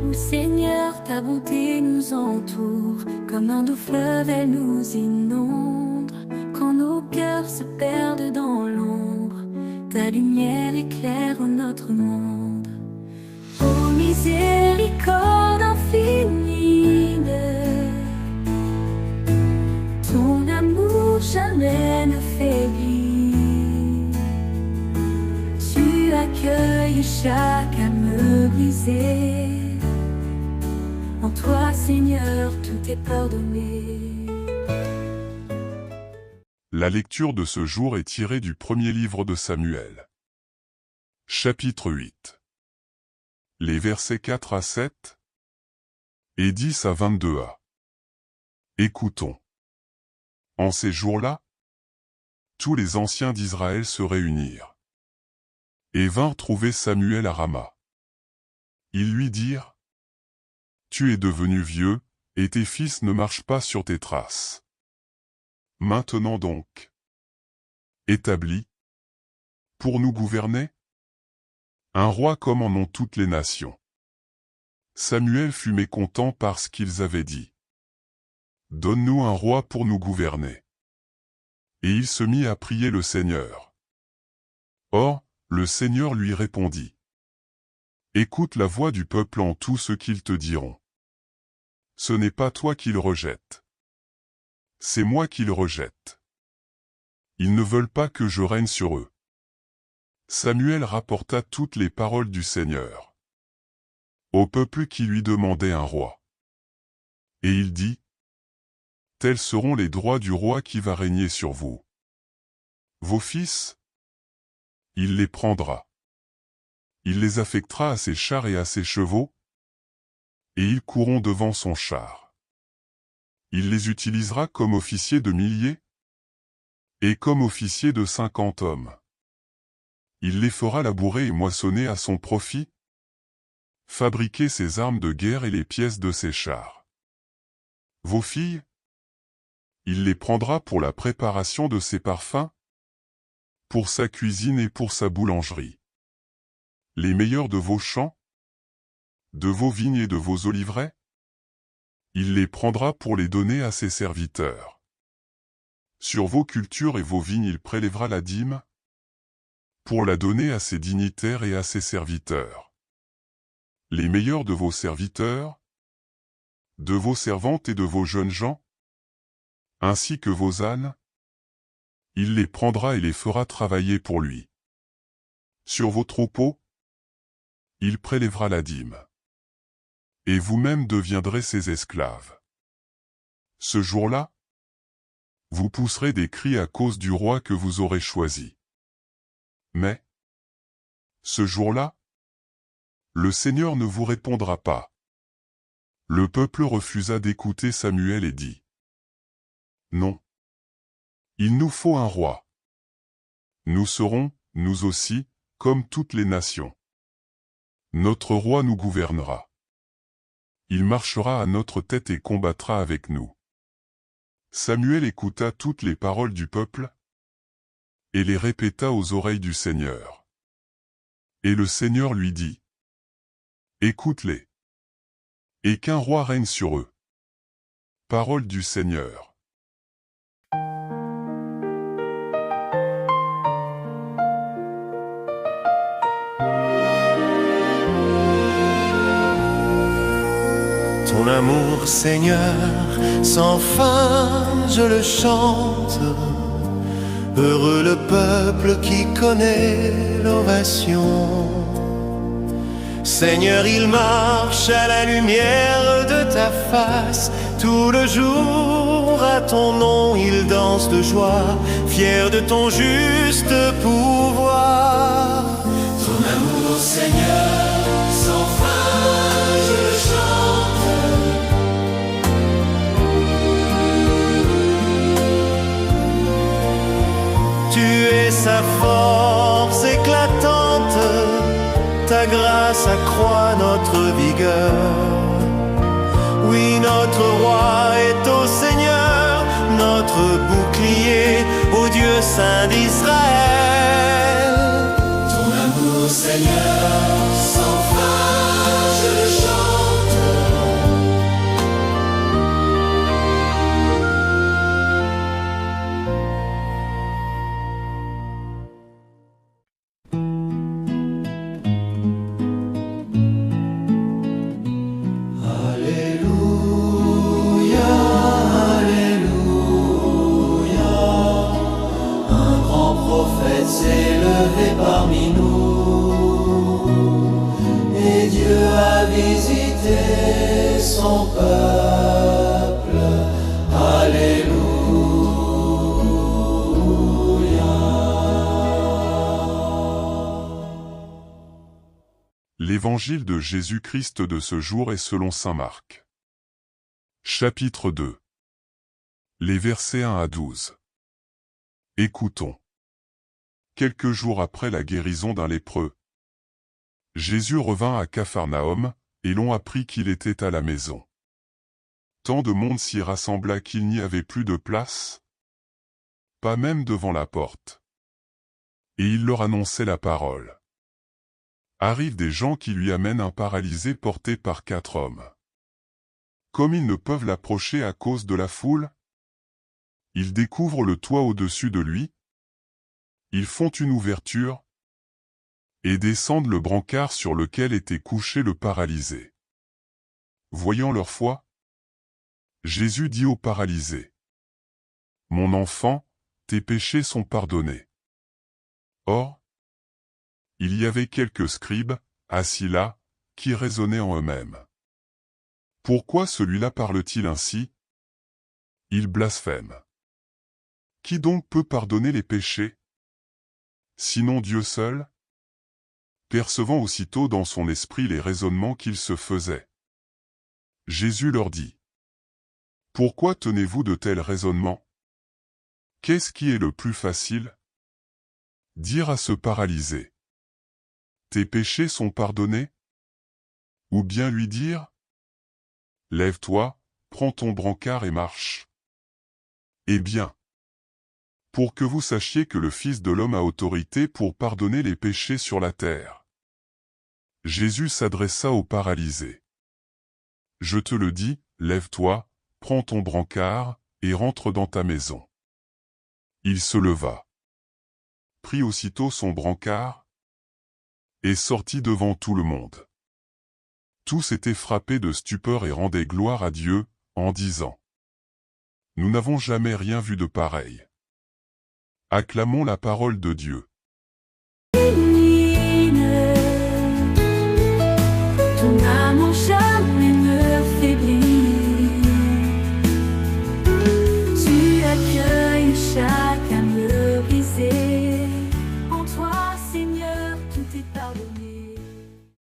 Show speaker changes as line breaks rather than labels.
Ô Seigneur, ta bonté nous entoure, comme un doux fleuve, elle nous inonde. Quand nos cœurs se perdent dans l'ombre, ta lumière éclaire notre monde. Ô miséricorde infinie, ton amour jamais ne faiblit. Tu accueilles chaque âme brisée. En toi, Seigneur, tout est pardonné.
La lecture de ce jour est tirée du premier livre de Samuel. Chapitre 8. Les versets 4 à 7 et 10 à 22a. Écoutons. En ces jours-là, tous les anciens d'Israël se réunirent et vinrent trouver Samuel à Rama. Ils lui dirent: Tu es devenu vieux, et tes fils ne marchent pas sur tes traces. Maintenant donc, établis, pour nous gouverner, un roi comme en ont toutes les nations. Samuel fut mécontent parce qu'ils avaient dit: Donne-nous un roi pour nous gouverner. Et il se mit à prier le Seigneur. Or, le Seigneur lui répondit: Écoute la voix du peuple en tout ce qu'ils te diront. Ce n'est pas toi qu'ils rejettent. C'est moi qu'ils rejettent. Ils ne veulent pas que je règne sur eux. Samuel rapporta toutes les paroles du Seigneur au peuple qui lui demandait un roi. Et il dit: Tels seront les droits du roi qui va régner sur vous. Vos fils, il les prendra. Il les affectera à ses chars et à ses chevaux, et ils courront devant son char. Il les utilisera comme officiers de milliers, et comme officiers de 50 hommes. Il les fera labourer et moissonner à son profit, fabriquer ses armes de guerre et les pièces de ses chars. Vos filles, il les prendra pour la préparation de ses parfums, pour sa cuisine et pour sa boulangerie. Les meilleurs de vos champs, de vos vignes et de vos oliveraies, il les prendra pour les donner à ses serviteurs. Sur vos cultures et vos vignes il prélèvera la dîme, pour la donner à ses dignitaires et à ses serviteurs. Les meilleurs de vos serviteurs, de vos servantes et de vos jeunes gens, ainsi que vos ânes, il les prendra et les fera travailler pour lui. Sur vos troupeaux, il prélèvera la dîme. Et vous-même deviendrez ses esclaves. Ce jour-là, vous pousserez des cris à cause du roi que vous aurez choisi. Mais, ce jour-là, le Seigneur ne vous répondra pas. Le peuple refusa d'écouter Samuel et dit: Non. Il nous faut un roi. Nous serons, nous aussi, comme toutes les nations. Notre roi nous gouvernera. Il marchera à notre tête et combattra avec nous. Samuel écouta toutes les paroles du peuple et les répéta aux oreilles du Seigneur. Et le Seigneur lui dit: Écoute-les. Et qu'un roi règne sur eux. Parole du Seigneur.
Ton amour, Seigneur, sans fin, je le chante. Heureux le peuple qui connaît l'ovation. Seigneur, il marche à la lumière de ta face. Tout le jour, à ton nom, il danse de joie, fier de ton juste pouvoir. Ton amour, Seigneur, sans fin, je le chante. Tu es sa force éclatante, ta grâce accroît notre vigueur. Oui, notre roi est au Seigneur, notre bouclier, au Dieu saint d'Israël. Ton amour, Seigneur, sans fin, je le chante. racheter son peuple. Alléluia.
L'évangile de Jésus-Christ de ce jour est selon saint Marc. Chapitre 2. Les versets 1 à 12. Écoutons. Quelques jours après la guérison d'un lépreux, Jésus revint à Capharnaüm, et l'on apprit qu'il était à la maison. Tant de monde s'y rassembla qu'il n'y avait plus de place, pas même devant la porte. Et il leur annonçait la parole. Arrivent des gens qui lui amènent un paralysé porté par 4 hommes. Comme ils ne peuvent l'approcher à cause de la foule, ils découvrent le toit au-dessus de lui, ils font une ouverture, et descendent le brancard sur lequel était couché le paralysé. Voyant leur foi, Jésus dit au paralysé: « Mon enfant, tes péchés sont pardonnés. » Or, il y avait quelques scribes, assis là, qui raisonnaient en eux-mêmes. Pourquoi celui-là parle-t-il ainsi? Il blasphème. Qui donc peut pardonner les péchés? Sinon Dieu seul? Percevant aussitôt dans son esprit les raisonnements qu'ils se faisaient, Jésus leur dit: « Pourquoi tenez-vous de tels raisonnements? Qu'est-ce qui est le plus facile? Dire à ce paralysé: « Tes péchés sont pardonnés? Ou bien lui dire: « Lève-toi, prends ton brancard et marche. » Eh bien, pour que vous sachiez que le Fils de l'homme a autorité pour pardonner les péchés sur la terre. Jésus s'adressa au paralysé. « Je te le dis, lève-toi, prends ton brancard, et rentre dans ta maison. » Il se leva, prit aussitôt son brancard, et sortit devant tout le monde. Tous étaient frappés de stupeur et rendaient gloire à Dieu, en disant: « Nous n'avons jamais rien vu de pareil. » Acclamons la parole de Dieu.
Ton âme en charme.